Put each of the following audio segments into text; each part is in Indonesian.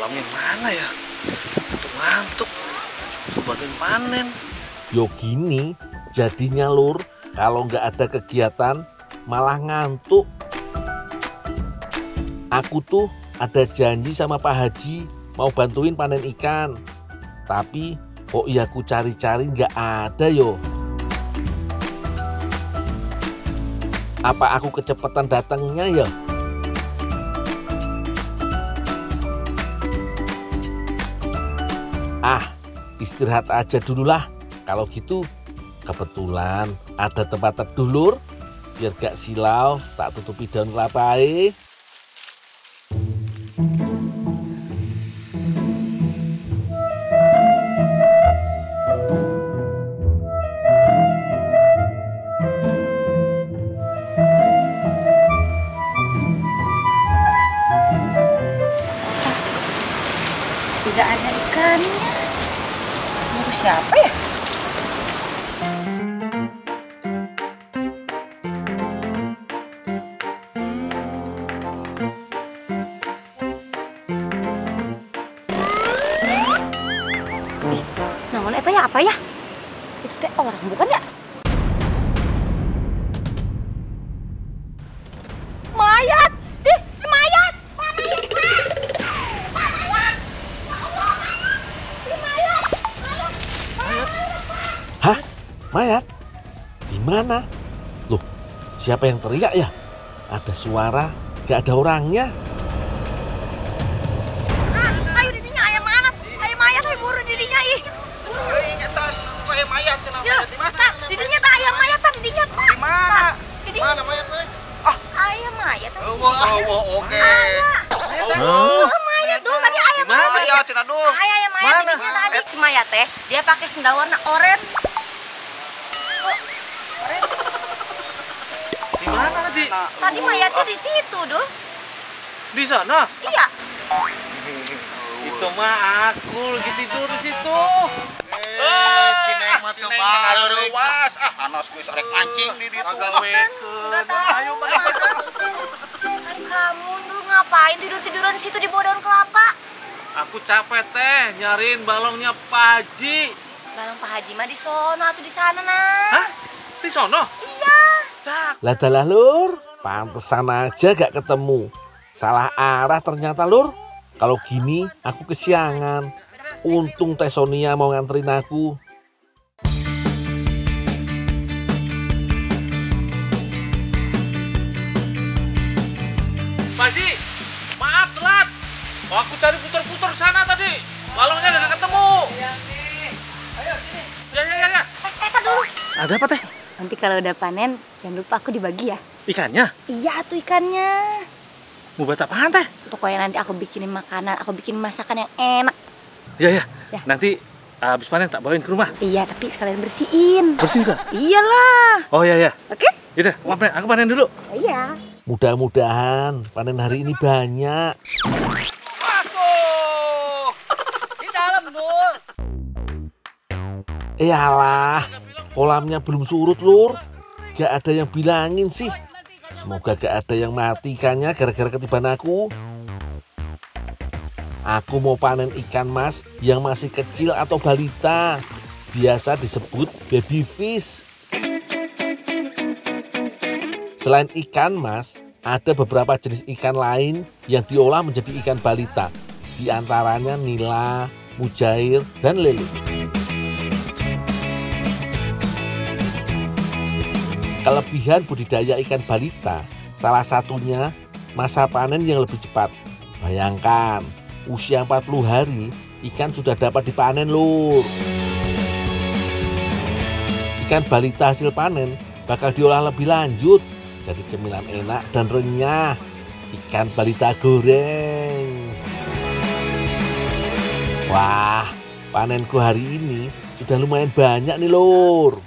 kolamnya mana ya? Ngantuk. Bantuin panen. Yo gini jadinya Lur, kalau nggak ada kegiatan malah ngantuk. Aku tuh ada janji sama Pak Haji mau bantuin panen ikan. Tapi kok iya aku cari-cari nggak ada yo. Apa aku kecepatan datangnya ya? Istirahat aja dulu lah. Kalau gitu kebetulan ada tempat teduh Lur. Biar gak silau, tak tutupi daun kelapa. Tidak ada ikannya. Nunggu siapa ya? Namun eta ya apa ya? Itu teh orang bukan ya? Mayat! Mayat! Hah? Mayat? Di mana? Loh, siapa yang teriak ya? Ada suara, gak ada orangnya. Ayo didinya ayam mana? Ayam mayat, ayo buru didinya ih. Buru. Ayam mayat, di mana? Didinya tak ayam mayat, tak didinya. Di mana? Didinya. Mana mayat teh? Ayam mayat. Oke. Mayat dong, tadi ayam mayat. Mayat, cenah dong. Ayam mayat didinya tadi. Si mayat teh, dia pakai sendal warna oranye. Di mana tadi? Tadi mayatnya di situ, Dul. Di sana? Iya. Itu mah aku lagi tidur di situ. Si Neng mah teu balik. Luas. Anos geus arek mancing di ditu. Udah tahu. Ayo balik. Kamu dulu ngapain tidur-tiduran di situ di bawah daun kelapa? Aku capek teh nyariin balongnya Pak Haji. Balong Pak Haji mah di sono atau di sana, nah. Hah? Di sono? Iya. Lah Lur, pantesan aja gak ketemu. Salah arah ternyata Lur. Kalau gini aku kesiangan. Untung Teh Sonia mau nganterin aku. Pak Haji, maaf telat. Aku cari putar-putar sana tadi. Balongnya gak ketemu. Iya nih. Ayo sini. Ya. Tar dulu. Ada apa teh? Nanti kalau udah panen, jangan lupa aku dibagi ya. Ikannya? Iya tuh ikannya. Mau buat apaan teh? Pokoknya nanti aku bikinin makanan, aku bikin masakan yang enak. Ya. Ya. Nanti habis panen tak bawain ke rumah. Iya, tapi sekalian bersihin. Bersih juga? Iyalah. Oh ya. Oke? Yaudah, aku panen dulu. Iya. Mudah-mudahan panen hari ini banyak. Waduh! Di dalam, Dul. Alah, kolamnya belum surut Lur. Gak ada yang bilangin sih. Semoga gak ada yang mati ikannya gara-gara ketiban aku. Aku mau panen ikan mas yang masih kecil atau balita. Biasa disebut baby fish. Selain ikan mas, ada beberapa jenis ikan lain yang diolah menjadi ikan balita. Di antaranya nila, mujair, dan lele. Kelebihan budidaya ikan balita, salah satunya masa panen yang lebih cepat. Bayangkan, usia 40 hari, ikan sudah dapat dipanen Lur. Ikan balita hasil panen bakal diolah lebih lanjut, jadi cemilan enak dan renyah. Ikan balita goreng. Wah, panenku hari ini sudah lumayan banyak nih Lur.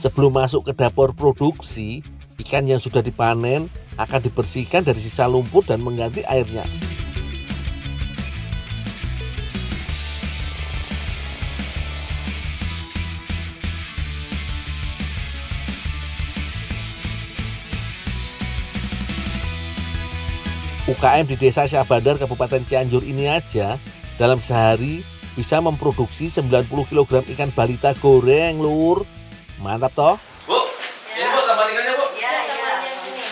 Sebelum masuk ke dapur produksi, ikan yang sudah dipanen akan dibersihkan dari sisa lumpur dan mengganti airnya. UKM di Desa Syahbandar, Kabupaten Cianjur ini aja dalam sehari bisa memproduksi 90 kg ikan balita goreng, Lur. Mantap toh? Bu, ini Bu tambah ikannya Bu. Iya, sini.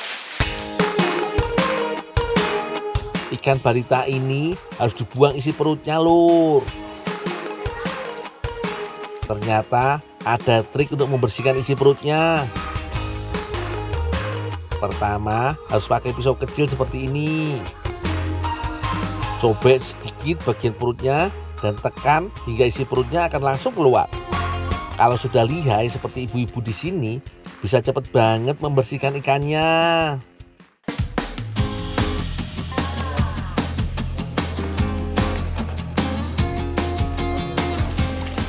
Ikan balita ini harus dibuang isi perutnya, Lur. Ternyata ada trik untuk membersihkan isi perutnya. Pertama, harus pakai pisau kecil seperti ini. Sobek sedikit bagian perutnya dan tekan hingga isi perutnya akan langsung keluar. Kalau sudah lihai seperti ibu-ibu di sini, bisa cepat banget membersihkan ikannya.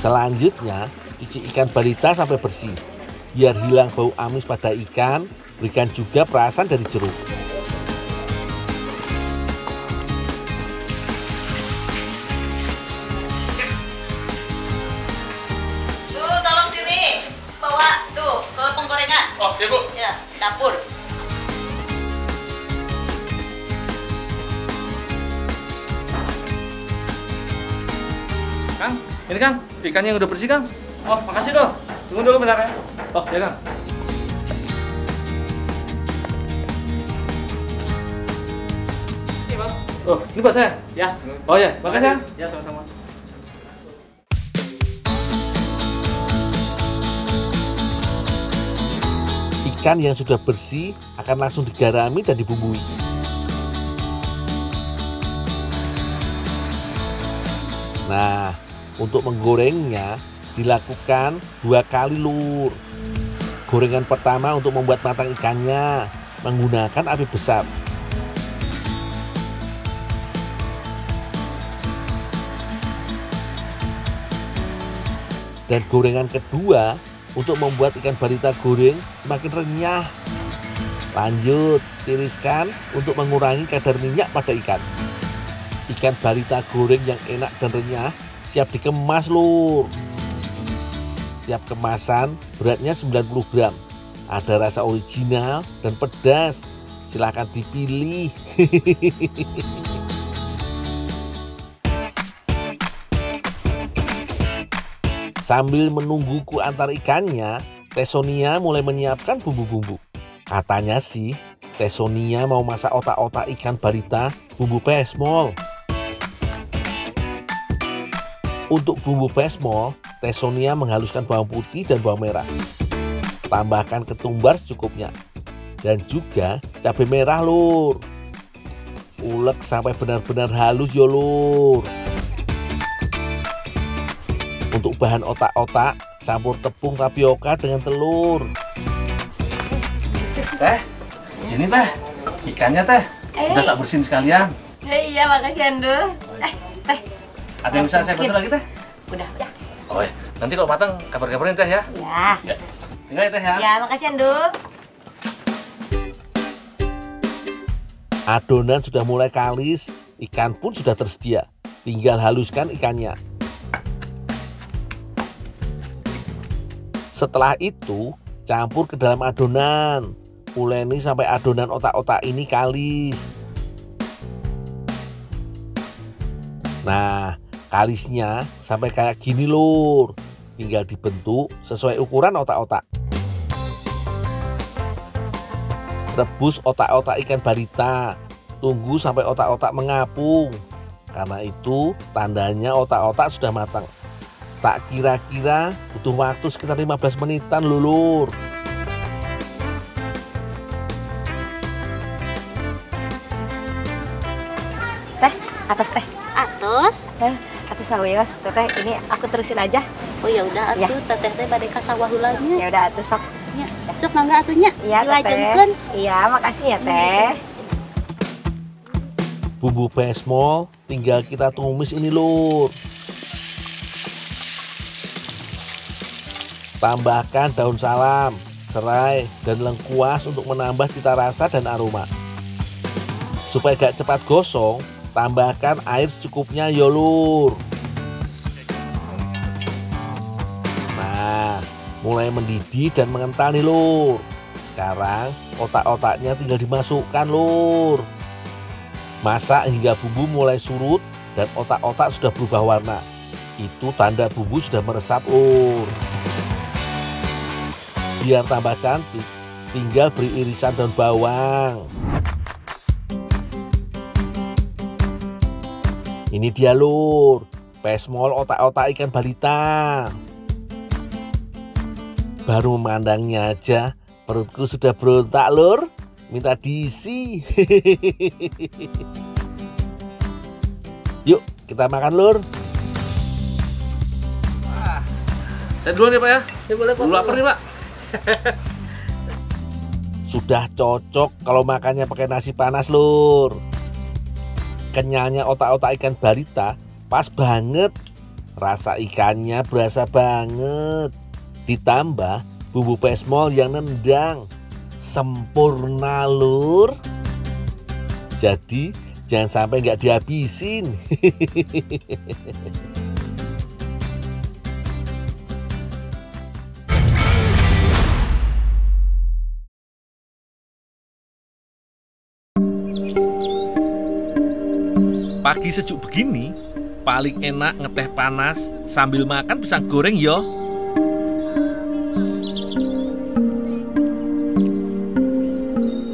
Selanjutnya, cuci ikan balita sampai bersih. Biar hilang bau amis pada ikan, berikan juga perasan dari jeruk. Tuh, tolong sini. Bawa tuh ke penggorengan. Oh, iya Bu. Ya, dapur. Kang, ini Kang, ikannya yang udah bersih Kang. Oh, makasih dong. Tunggu dulu bentar ya. Oh, ya Kang. Ini Bang. Oh, ini buat saya? Ya. Oh ya, makasih ya. Ya, sama-sama. Ikan yang sudah bersih akan langsung digarami dan dibumbui. Nah, untuk menggorengnya dilakukan 2 kali, Lur. Gorengan pertama untuk membuat matang ikannya menggunakan api besar. Dan gorengan kedua untuk membuat ikan balita goreng semakin renyah. Lanjut, tiriskan untuk mengurangi kadar minyak pada ikan. Ikan balita goreng yang enak dan renyah siap dikemas, Lur. Setiap kemasan beratnya 90 gram. Ada rasa original dan pedas. Silahkan dipilih. Sambil menunggu ku antar ikannya, Teh Sonia mulai menyiapkan bumbu-bumbu. Katanya sih, Teh Sonia mau masak otak-otak ikan balita bumbu pesmol. Untuk bumbu pesmol, Teh Sonia menghaluskan bawang putih dan bawang merah. Tambahkan ketumbar secukupnya. Dan juga cabai merah, Lur. Ulek sampai benar-benar halus yo, Lur. Untuk bahan otak-otak, campur tepung tapioka dengan telur. Teh, ini Teh. Ikannya Teh. Udah tak bersihin sekalian. Iya, makasih Ando. Teh. Ada yang bisa saya bantu lagi Teh? Udah. Oh ya, nanti kalau matang kabar-kabarin Teh ya. Ya. Tinggal ya Teh ya. Ya, makasih Ando. Adonan sudah mulai kalis, ikan pun sudah tersedia. Tinggal haluskan ikannya. Setelah itu, campur ke dalam adonan. Uleni sampai adonan otak-otak ini kalis. Nah, kalisnya sampai kayak gini, Lur. Tinggal dibentuk sesuai ukuran otak-otak. Rebus otak-otak ikan balita. Tunggu sampai otak-otak mengapung. Karena itu tandanya otak-otak sudah matang. Tak kira-kira butuh waktu sekitar 15 menitan, Lur. Teh, atas teh. Atos. Atas saweos, teh ini aku terusin aja. Oh ya udah atuh teteh teh bade ka sawah heulanya. Ya udah atas sok. Ya, sok mangga atunya. Iya, Dilajengkeun. Iya, makasih ya, Teh. Bumbu pesmol tinggal kita tumis ini, Lur. Tambahkan daun salam, serai, dan lengkuas untuk menambah cita rasa dan aroma. Supaya gak cepat gosong, tambahkan air secukupnya, yo, Lur. Nah, mulai mendidih dan mengental nih, Lur. Sekarang otak-otaknya tinggal dimasukkan, Lur. Masak hingga bumbu mulai surut dan otak-otak sudah berubah warna. Itu tanda bumbu sudah meresap, Lur. Biar tambah cantik, tinggal beri irisan daun bawang. Ini dia, Lur, pesmol otak-otak ikan balita. Baru memandangnya aja, perutku sudah berontak, Lur. Minta diisi. Yuk, kita makan, Lur. Saya duluan ya, Pak ya. Ya boleh, Pak. Dulu lapar nih, Pak. Sudah cocok kalau makannya pakai nasi panas, Lur. Kenyalnya otak-otak ikan balita pas banget. Rasa ikannya berasa banget. Ditambah bumbu pesmol yang nendang. Sempurna, Lur. Jadi jangan sampai nggak dihabisin. Pagi sejuk begini, paling enak ngeteh panas sambil makan pisang goreng yo.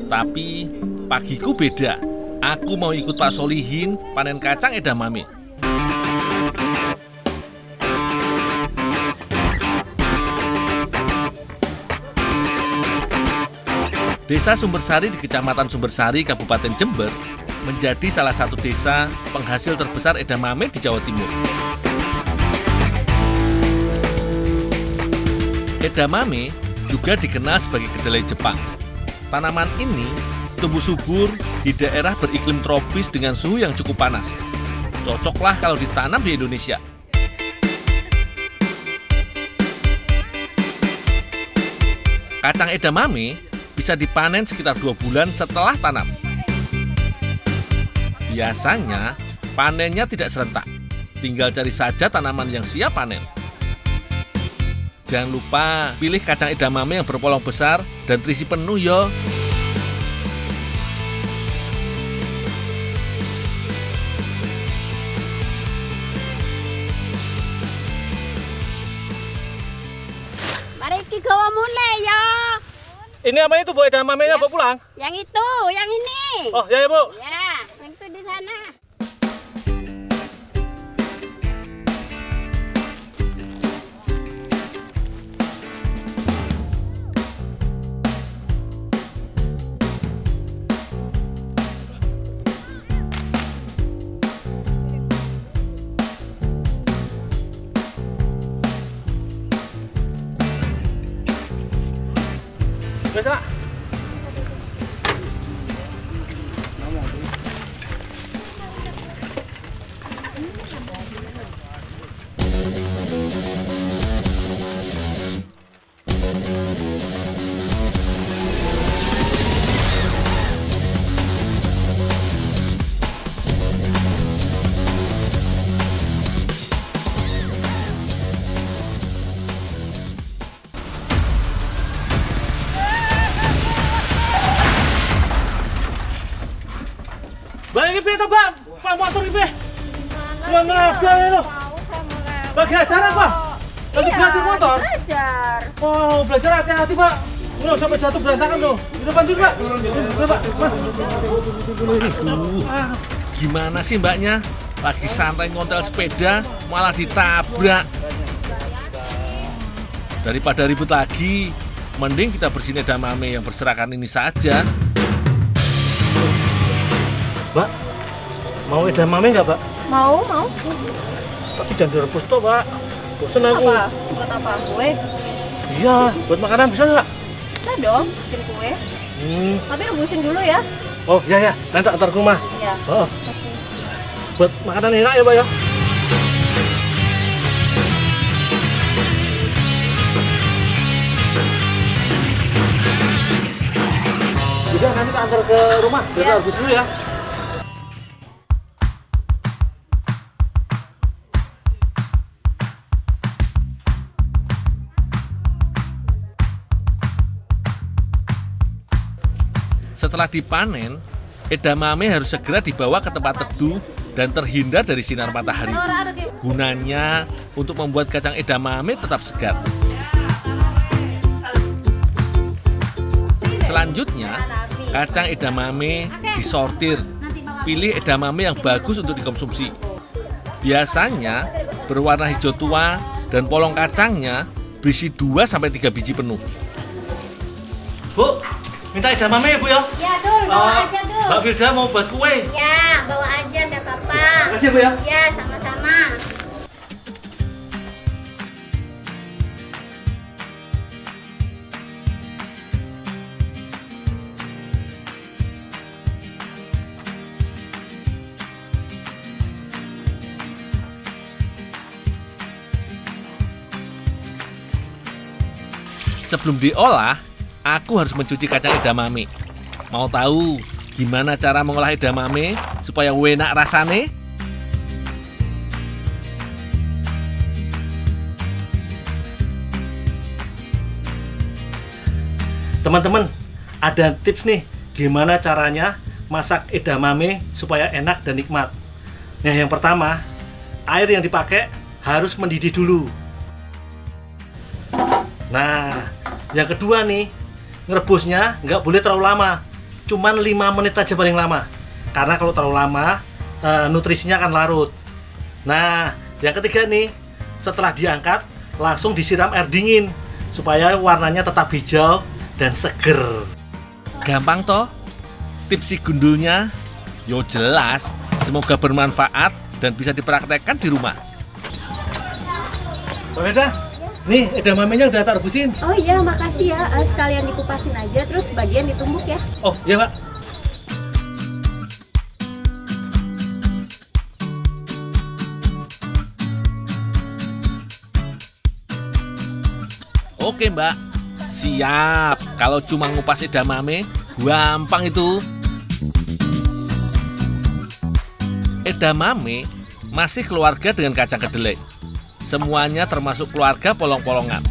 Tapi pagiku beda. Aku mau ikut Pak Solihin panen kacang edamame. Desa Sumbersari di Kecamatan Sumbersari, Kabupaten Jember menjadi salah satu desa penghasil terbesar edamame di Jawa Timur. Edamame juga dikenal sebagai kedelai Jepang. Tanaman ini tumbuh subur di daerah beriklim tropis dengan suhu yang cukup panas. Cocoklah kalau ditanam di Indonesia. Kacang edamame bisa dipanen sekitar 2 bulan setelah tanam. Biasanya panennya tidak serentak, tinggal cari saja tanaman yang siap panen. Jangan lupa pilih kacang edamame yang berpolong besar dan terisi penuh yo. Mari kita gawa mulai ya. Ini apa itu, Bu? Edamamenya bawa pulang? Yang itu, yang ini. Oh, ya, Bu. Ya, yang itu di sana. Biasa. Bang, ini itu, Bang. Pak motor ini. Yang ngabla ya lo. Bagi acara apa? Lagi belajar motor? Belajar. Oh, belajar hati-hati, Pak. Lo sampai jatuh berantakan tuh. Udah bantuin, Pak. Udah, Pak. Mas. Gimana sih mbaknya? Lagi santai ngontel sepeda, malah ditabrak. Daripada ribut lagi, mending kita bersihin edamame yang berserakan ini saja. Mbak, mau edamame nggak, Pak? Mau. Tapi jangan direbus toh, Pak. Bosan aku. Apa? Buat apa? Kue? Iya, buat makanan bisa nggak? Bisa dong, bikin kue. Tapi rebusin dulu ya. Oh, iya, nanti antar ke rumah. Iya. Oh. Buat makanan enak ya, Pak ya? Udah, nanti tak antar ke rumah. Biar rebus dulu ya. Setelah dipanen, Edamame harus segera dibawa ke tempat teduh dan terhindar dari sinar matahari. Gunanya untuk membuat kacang edamame tetap segar. Selanjutnya, kacang edamame disortir. Pilih edamame yang bagus untuk dikonsumsi. Biasanya berwarna hijau tua dan polong kacangnya berisi 2-3 biji penuh. Bu, minta edamame ya Bu ya? Ya Dul, bawa aja Dul. Mbak Firda mau buat kue. Ya, bawa aja enggak apa-apa. Makasih Bu ya. Ya, sama-sama. Sebelum diolah, aku harus mencuci kacang edamame. Mau tahu gimana cara mengolah edamame supaya enak rasane? Teman-teman, ada tips nih gimana caranya masak edamame supaya enak dan nikmat. Nah, yang pertama, air yang dipakai harus mendidih dulu. Nah, yang kedua nih, ngerebusnya nggak boleh terlalu lama, cuman 5 menit aja paling lama. Karena kalau terlalu lama, nutrisinya akan larut. Nah, yang ketiga nih, setelah diangkat, langsung disiram air dingin supaya warnanya tetap hijau dan seger. Gampang toh? Tips si gundulnya? Yo jelas, semoga bermanfaat dan bisa dipraktekkan di rumah. Mbak Firda, nih edamamenya udah tak rebusin. Oh iya, makasih ya. Sekalian dikupasin aja, terus bagian ditumbuk ya. Oh iya Pak. Oke Mbak, siap. Kalau cuma ngupas edamame, gampang itu. Edamame masih keluarga dengan kacang kedelai. Semuanya termasuk keluarga polong-polongan.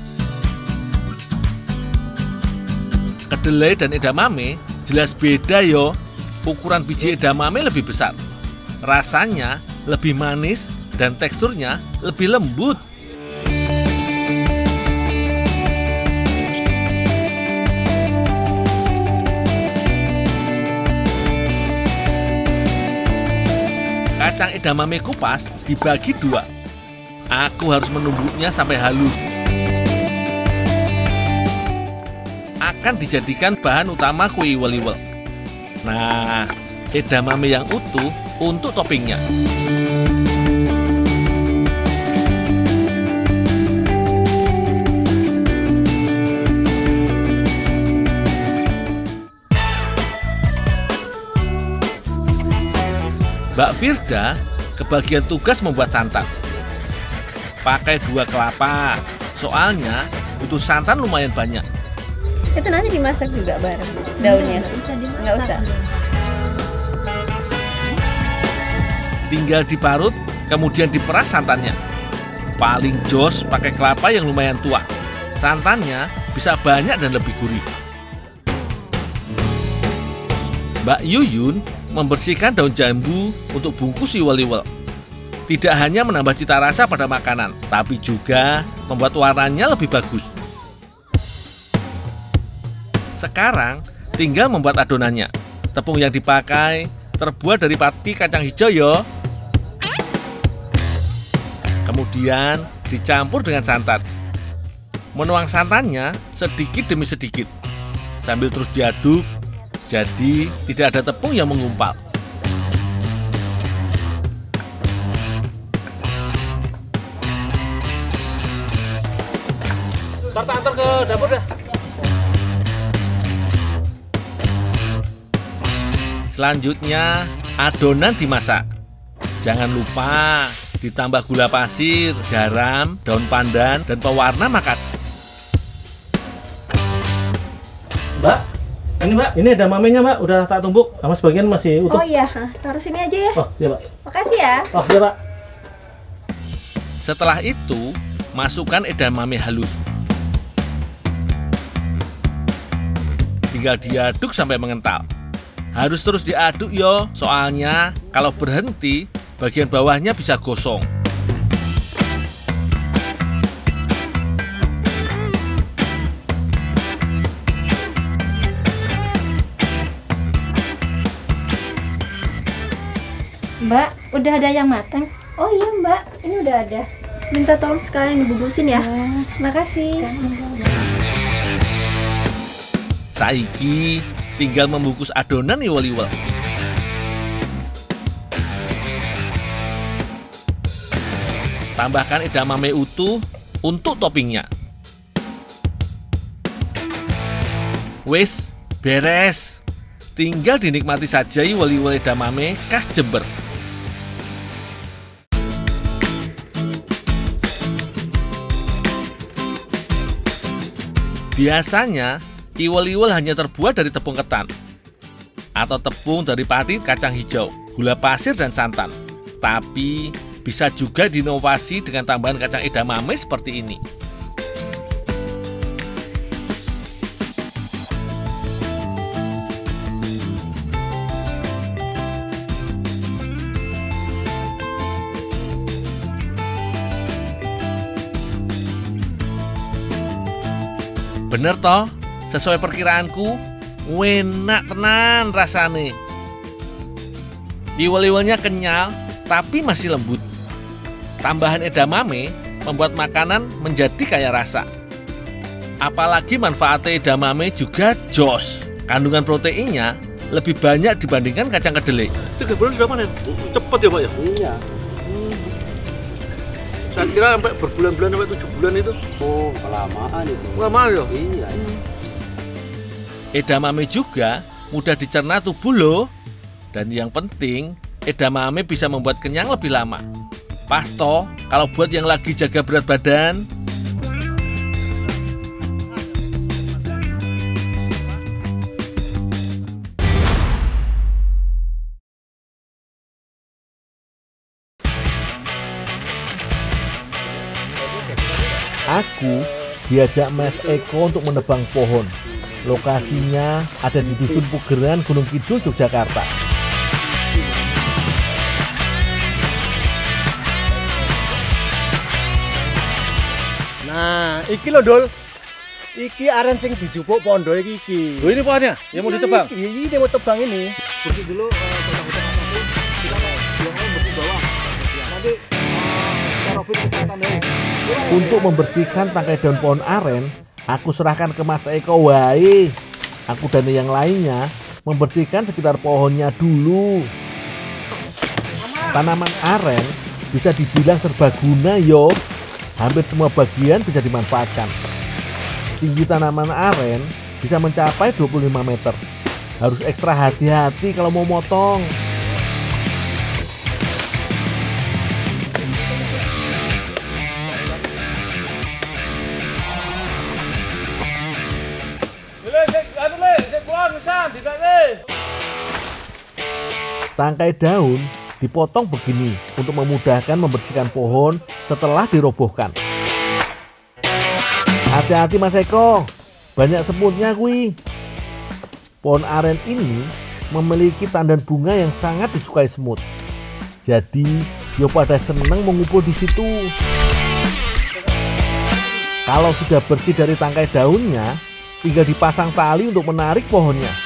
Kedelai dan edamame jelas beda yo. Ukuran biji edamame lebih besar. Rasanya lebih manis dan teksturnya lebih lembut. Kacang edamame kupas dibagi 2. Aku harus menumbuknya sampai halus. Akan dijadikan bahan utama kue iwel-iwel. Nah, edamame yang utuh untuk toppingnya. Mbak Firda kebagian tugas membuat santan. Pakai 2 kelapa, soalnya butuh santan lumayan banyak. Itu nanti dimasak juga bareng daunnya? Nggak usah. Tinggal diparut, kemudian diperas santannya. Paling jos pakai kelapa yang lumayan tua. Santannya bisa banyak dan lebih gurih. Mbak Yuyun membersihkan daun jambu untuk bungkus iwel-iwel. Tidak hanya menambah cita rasa pada makanan, tapi juga membuat warnanya lebih bagus. Sekarang tinggal membuat adonannya. Tepung yang dipakai terbuat dari pati kacang hijau yo. Kemudian dicampur dengan santan. Menuang santannya sedikit demi sedikit. Sambil terus diaduk, jadi tidak ada tepung yang mengumpal. Antar ke dapur dah. Selanjutnya, adonan dimasak. Jangan lupa ditambah gula pasir, garam, daun pandan, dan pewarna makan. Mbak, ini Mbak, ini edamamenya Mbak, udah tak tumbuk, sama sebagian masih utuh. Oh iya, taruh sini aja ya. Oh iya Pak. Makasih ya. Oh iya Pak. Setelah itu, masukkan edamame halus. Tinggal diaduk sampai mengental. Harus terus diaduk yo, soalnya kalau berhenti, bagian bawahnya bisa gosong. Mbak, udah ada yang matang? Oh iya Mbak, ini udah ada. Minta tolong sekalian dibungkusin ya. Makasih. Saiki tinggal membungkus adonan iwel-iwel. Tambahkan edamame utuh untuk toppingnya. Wis, beres. Tinggal dinikmati saja iwel-iwel edamame khas Jember. Biasanya, iwel-iwel hanya terbuat dari tepung ketan atau tepung dari pati kacang hijau, gula pasir, dan santan. Tapi, bisa juga diinovasi dengan tambahan kacang edamame seperti ini. Bener toh, sesuai perkiraanku, enak tenan rasane. Iwel-iwelnya kenyal, tapi masih lembut. Tambahan edamame membuat makanan menjadi kaya rasa. Apalagi manfaatnya edamame juga jos. Kandungan proteinnya lebih banyak dibandingkan kacang kedelai. 3 bulan sudah panen? Cepet ya Pak ya? Iya. Saya kira sampai berbulan-bulan, sampai 7 bulan itu. Oh, kelamaan itu. Lama ya? Iya. Edamame juga mudah dicerna tubuh loh. Dan yang penting, edamame bisa membuat kenyang lebih lama. Pas toh, kalau buat yang lagi jaga berat badan. Aku diajak Mas Eko untuk menebang pohon. Lokasinya ada di Dusun Pugeran, Gunung Kidul, Yogyakarta. Nah, iki lho Dul. Iki aren sing dijupuk pondo iki. Loh, ini pohonnya yang mau ditebang? Iya, ini mau tebang ini. Bersih dulu, kita bersih bawah. Nanti Robin kesehatan deh. Untuk membersihkan tangkai daun pohon aren, aku serahkan ke Mas Eko wae. Aku dan yang lainnya membersihkan sekitar pohonnya dulu. Tanaman aren bisa dibilang serbaguna yo. Hampir semua bagian bisa dimanfaatkan. Tinggi tanaman aren bisa mencapai 25 meter. Harus ekstra hati-hati kalau mau motong. Tangkai daun dipotong begini untuk memudahkan membersihkan pohon setelah dirobohkan. Hati-hati Mas Eko, banyak semutnya kui. Pohon aren ini memiliki tandan bunga yang sangat disukai semut. Jadi, yo pada seneng mengumpul di situ. Kalau sudah bersih dari tangkai daunnya, tinggal dipasang tali untuk menarik pohonnya.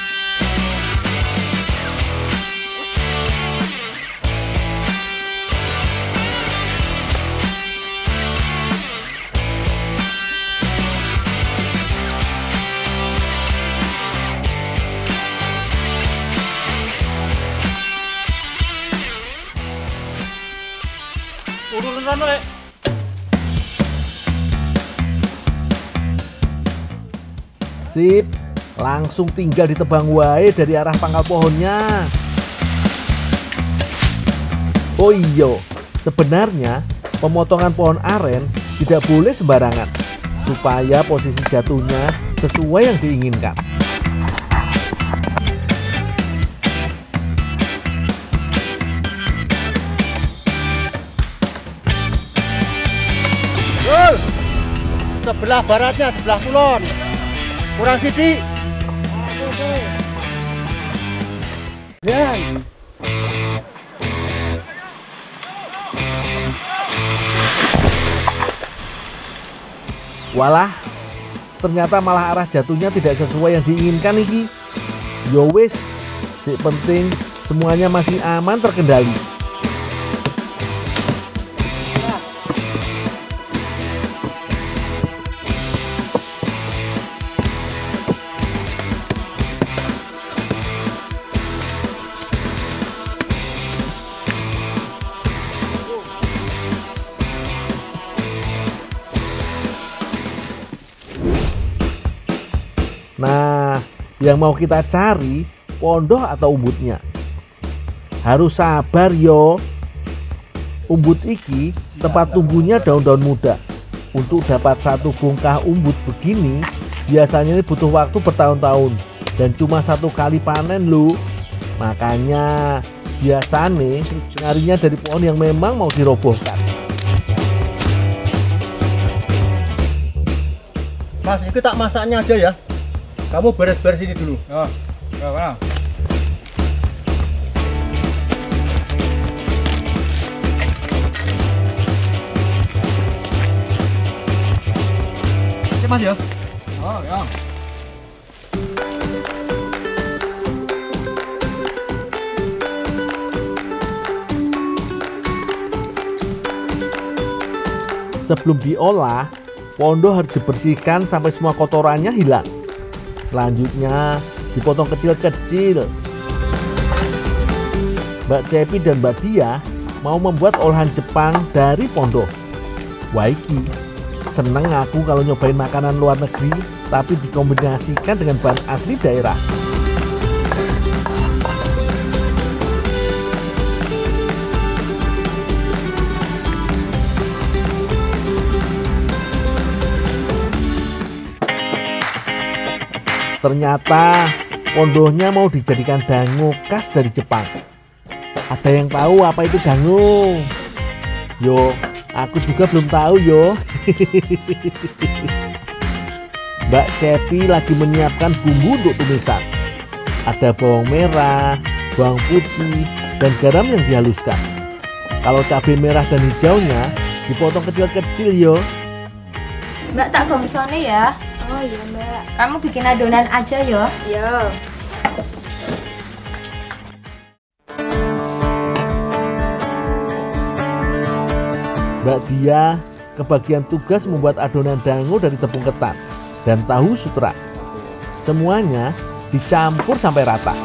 Sip, langsung tinggal ditebang wae dari arah pangkal pohonnya. Oh iya, sebenarnya pemotongan pohon aren tidak boleh sembarangan, supaya posisi jatuhnya sesuai yang diinginkan. Dul, sebelah baratnya, sebelah kulon. Kurang sidik. Ya. Walah, ternyata malah arah jatuhnya tidak sesuai yang diinginkan iki. Yo wis, sing penting semuanya masih aman terkendali. Nah, yang mau kita cari pondoh atau umbutnya. Harus sabar yo. Umbut iki tempat tumbuhnya daun-daun muda. Untuk dapat satu bongkah umbut begini biasanya ini butuh waktu bertahun-tahun dan cuma satu kali panen loh. Makanya biasanya nyarinya dari pohon yang memang mau dirobohkan. Mas, ini tak masaknya aja ya. Kamu beres-beres ini dulu. Oh, ya, Oke, Mas ya. oh, ya. Sebelum diolah, pondoh harus dibersihkan sampai semua kotorannya hilang. Selanjutnya dipotong kecil-kecil. Mbak Cepi dan Mbak Dia mau membuat olahan Jepang dari pondoh. Wah iki, seneng aku kalau nyobain makanan luar negeri tapi dikombinasikan dengan bahan asli daerah. Ternyata pondohnya mau dijadikan dango khas dari Jepang. Ada yang tahu apa itu dango? Yo, aku juga belum tahu yo. Mbak Cepi lagi menyiapkan bumbu untuk tumisan. Ada bawang merah, bawang putih, dan garam yang dihaluskan. Kalau cabai merah dan hijaunya dipotong kecil-kecil yo. Mbak tak gongsone ya. Oh iya Mbak. Kamu bikin adonan aja yo. Yo. Mbak Dia kebagian tugas membuat adonan dango dari tepung ketan dan tahu sutra. Semuanya dicampur sampai rata.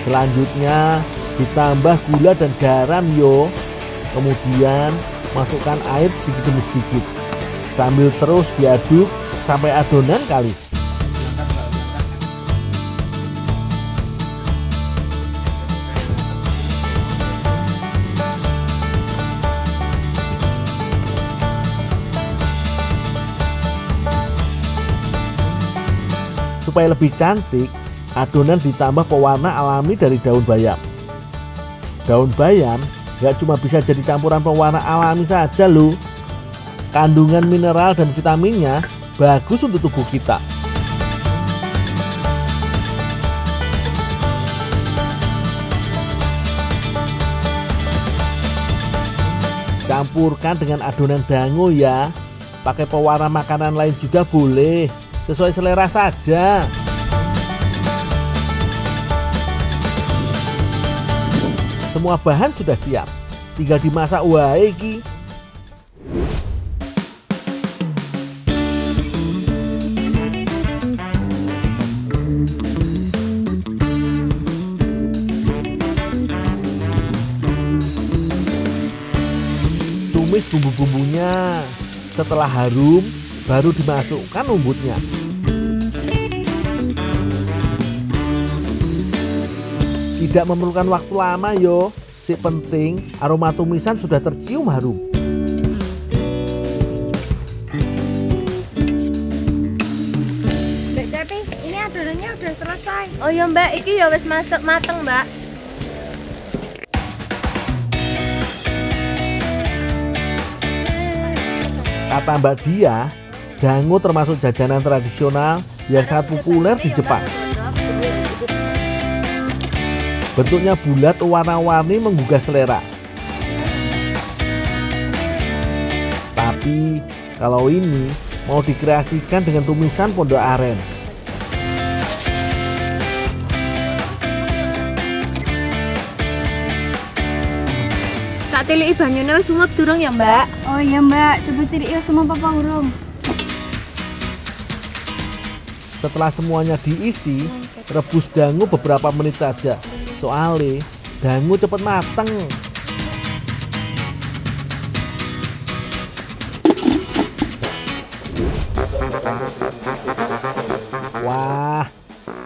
Selanjutnya ditambah gula dan garam yo. Kemudian masukkan air sedikit demi sedikit. Sambil terus diaduk sampai adonan kalis. Supaya lebih cantik, adonan ditambah pewarna alami dari daun bayam. Daun bayam gak cuma bisa jadi campuran pewarna alami saja loh. Kandungan mineral dan vitaminnya bagus untuk tubuh kita. Campurkan dengan adonan dango ya. Pakai pewarna makanan lain juga boleh, sesuai selera saja. Semua bahan sudah siap, tinggal dimasak wae iki. Tumis bumbu-bumbunya. Setelah harum, baru dimasukkan umbutnya. Tidak memerlukan waktu lama yo. Si penting aroma tumisan sudah tercium harum. Mbak Cepi, ini adonannya udah selesai. Oh iya Mbak, iki ya wis mateng Mbak. Kata Mbak Dia, dango termasuk jajanan tradisional yang sangat populer di Jepang. Bentuknya bulat, warna-warni, menggugah selera. Tapi kalau ini mau dikreasikan dengan tumisan pondok aren. Tak tiliki banyune wis umut durung ya, Mbak? Oh iya Mbak, coba tiliki sama Papa urung. Setelah semuanya diisi, rebus dango beberapa menit saja. Soalnya dango cepat mateng. Wah,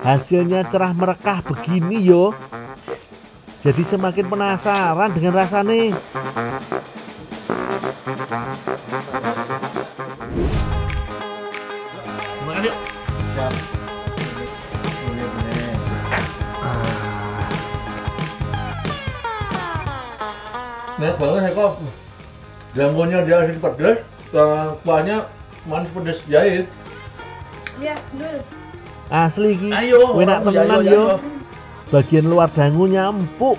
hasilnya cerah merekah begini yo. Jadi semakin penasaran dengan rasanya. Makan yuk. Nek banget ya kok. Dangonya dia asli pedas, kuahnya manis pedas jahit. Iya, dulu. Asli ki, Ayo, enak ayo, tenan ayo, yo. ayo. Bagian luar dangunya empuk,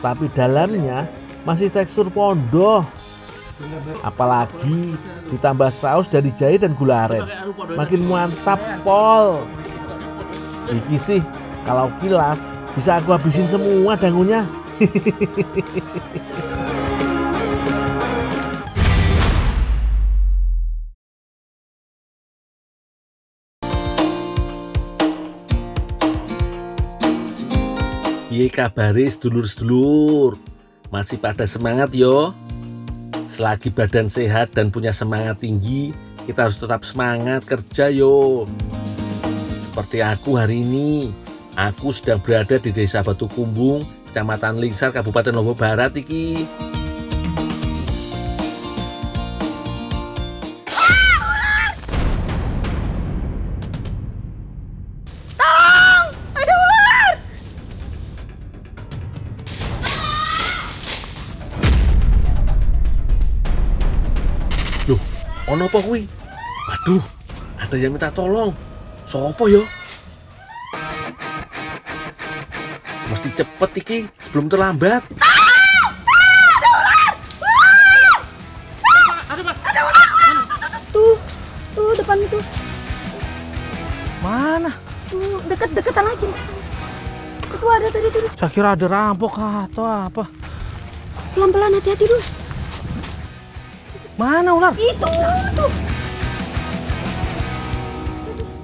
tapi dalamnya masih tekstur pondo. Apalagi ditambah saus dari jahe dan gula aren, makin mantap pol. Iki sih kalau kilaf bisa aku habisin semua dangunya. Piye kabare sedulur-sedulur? Masih pada semangat yo? Selagi badan sehat dan punya semangat tinggi, kita harus tetap semangat kerja yo. Seperti aku hari ini, aku sedang berada di Desa Batu Kumbung, Kecamatan Lingsar, Kabupaten Lombok Barat iki. Loh, ono apa kuwi? Waduh, ada yang minta tolong. Sopo yo? Mesti cepet iki sebelum terlambat. Tuh depan itu. Mana? Tuh deket-deketan lagi. Itu ada tadi tuh. Saya kira ada rampok atau apa. Pelan-pelan, hati-hati dulu. Mana ular? Itu tuh.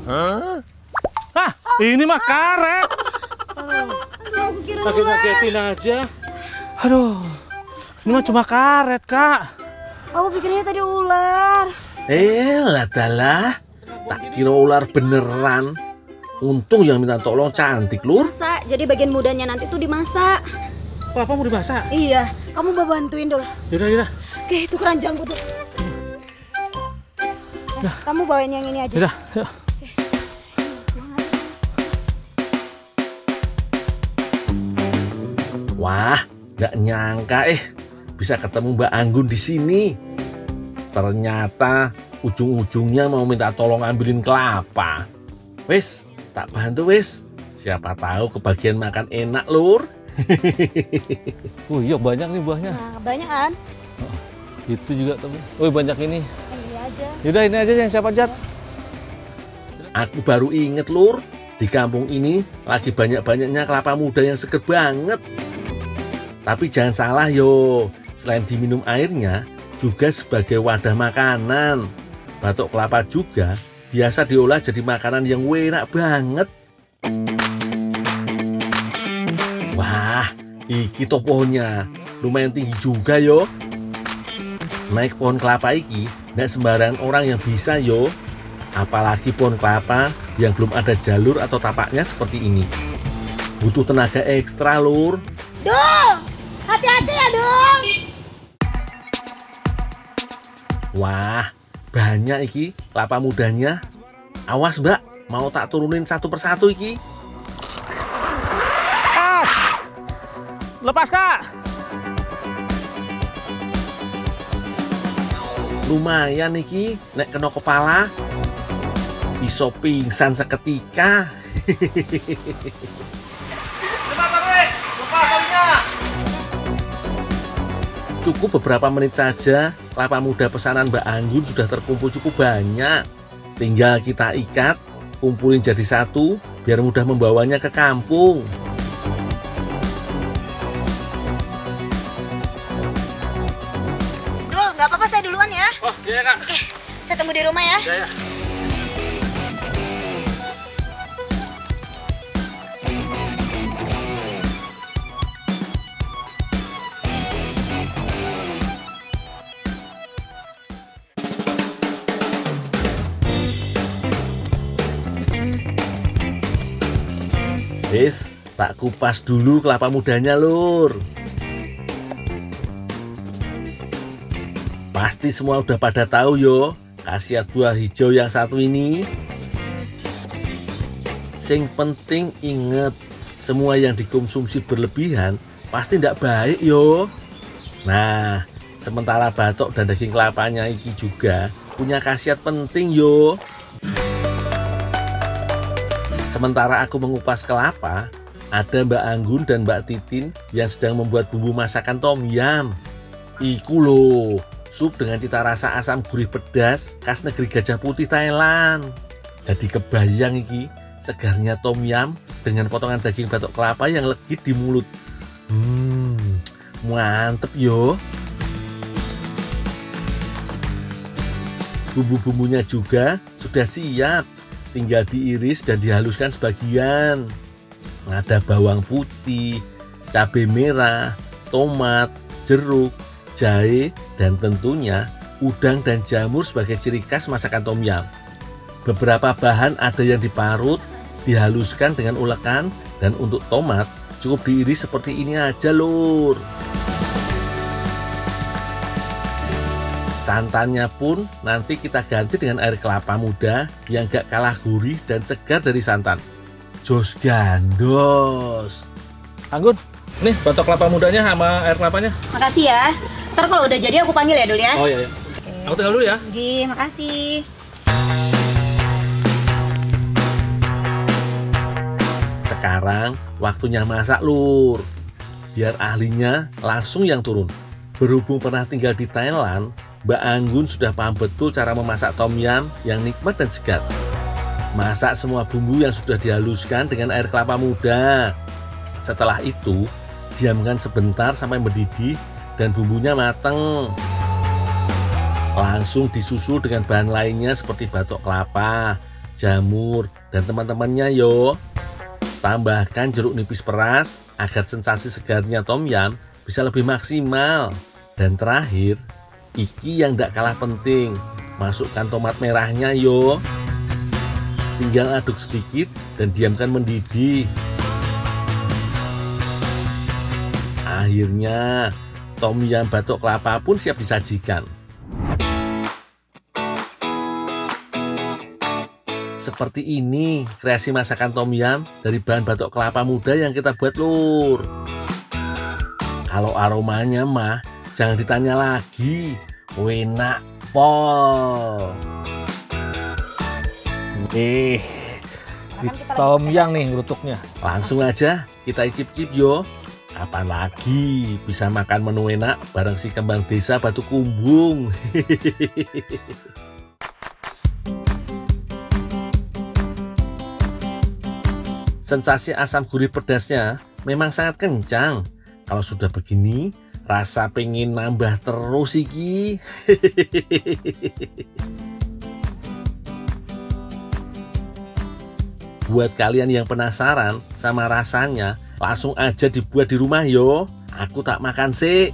Ah, ini mah karet. Aku kira Kaget-kagetin aja. Aduh, ini mah cuma karet, Kak. Aku pikirnya tadi ular. Ladalah, tak kira ular beneran. Untung yang minta tolong cantik, Lur. Masak, jadi bagian mudanya nanti tuh dimasak. Apa mau dimasak? Iya, kamu bantuin dulu. Yaudah. Oke, itu keranjangku tuh. Kamu bawain yang ini aja. Yaudah, yuk. Wah, nggak nyangka bisa ketemu Mbak Anggun di sini. Ternyata ujung-ujungnya mau minta tolong ambilin kelapa. Wes, tak bantu wes. Siapa tahu kebagian makan enak, Lur. Iya banyak nih buahnya. Nah, kebanyakan. Itu juga temen. Oh banyak ini. Ini aja. Yaudah ini aja yang siapa Jat? Aku baru inget, Lur. Di kampung ini lagi banyak-banyaknya kelapa muda yang seger banget. Tapi jangan salah yo, selain diminum airnya, juga sebagai wadah makanan. Batok kelapa juga biasa diolah jadi makanan yang enak banget. Wah, iki to pohonnya, lumayan tinggi juga yo. Naik pohon kelapa iki, nggak sembarangan orang yang bisa yo. Apalagi pohon kelapa yang belum ada jalur atau tapaknya seperti ini. Butuh tenaga ekstra, Lur. Dong, hati-hati ya dong. Wah, banyak iki kelapa mudanya. Awas Mbak, mau tak turunin satu persatu iki. Lepas, Kak. Lumayan iki, nek kena kepala iso pingsan seketika. Cukup beberapa menit saja, kelapa muda pesanan Mbak Anggun sudah terkumpul cukup banyak. Tinggal kita ikat, kumpulin jadi satu, biar mudah membawanya ke kampung. Dul, nggak apa-apa saya duluan ya. Oh iya Kak. Oke, saya tunggu di rumah ya. Ya. Wis, tak kupas dulu kelapa mudanya, Lur. Pasti semua udah pada tahu yo, khasiat buah hijau yang satu ini. Sing penting inget, semua yang dikonsumsi berlebihan pasti ndak baik yo. Nah, sementara batok dan daging kelapanya iki juga punya khasiat penting yo. Sementara aku mengupas kelapa, ada Mbak Anggun dan Mbak Titin yang sedang membuat bumbu masakan tom yam. Iku loh, sup dengan cita rasa asam gurih pedas khas negeri Gajah Putih Thailand. Jadi kebayang iki segarnya tom yam dengan potongan daging batok kelapa yang legit di mulut. Mantep yo. Bumbu-bumbunya juga sudah siap, tinggal diiris dan dihaluskan sebagian. Ada bawang putih, cabai merah, tomat, jeruk, jahe, dan tentunya udang dan jamur sebagai ciri khas masakan tom yam. Beberapa bahan ada yang diparut, dihaluskan dengan ulekan, dan untuk tomat cukup diiris seperti ini aja, Lur. Santannya pun nanti kita ganti dengan air kelapa muda yang gak kalah gurih dan segar dari santan. Jos gandos. Anggun, nih batok kelapa mudanya sama air kelapanya. Makasih ya. Ntar kalau udah jadi aku panggil ya Dul ya. Oh iya. Aku tinggal dulu ya. Gi, makasih. Sekarang waktunya masak, Lur. Biar ahlinya langsung yang turun. Berhubung pernah tinggal di Thailand, Mbak Anggun sudah paham betul cara memasak tom yam yang nikmat dan segar. Masak semua bumbu yang sudah dihaluskan dengan air kelapa muda. Setelah itu, diamkan sebentar sampai mendidih dan bumbunya mateng. Langsung disusul dengan bahan lainnya seperti batok kelapa, jamur, dan teman-temannya yo. Tambahkan jeruk nipis peras agar sensasi segarnya tom yam bisa lebih maksimal. Dan terakhir, iki yang tidak kalah penting, masukkan tomat merahnya yo. Tinggal aduk sedikit dan diamkan mendidih. Akhirnya tom yam batok kelapa pun siap disajikan. Seperti ini kreasi masakan tom yam dari bahan batok kelapa muda yang kita buat, Lur. Kalau aromanya mah jangan ditanya lagi, enak pol. Tom yam nih ngerutuknya. Langsung aja kita icip-icip yo. Kapan lagi bisa makan menu enak bareng si kembang desa Batu Kumbung. Sensasi asam gurih pedasnya memang sangat kencang. Kalau sudah begini, rasa pengen nambah terus iki. Buat kalian yang penasaran sama rasanya, langsung aja dibuat di rumah yo. Aku tak makan sih.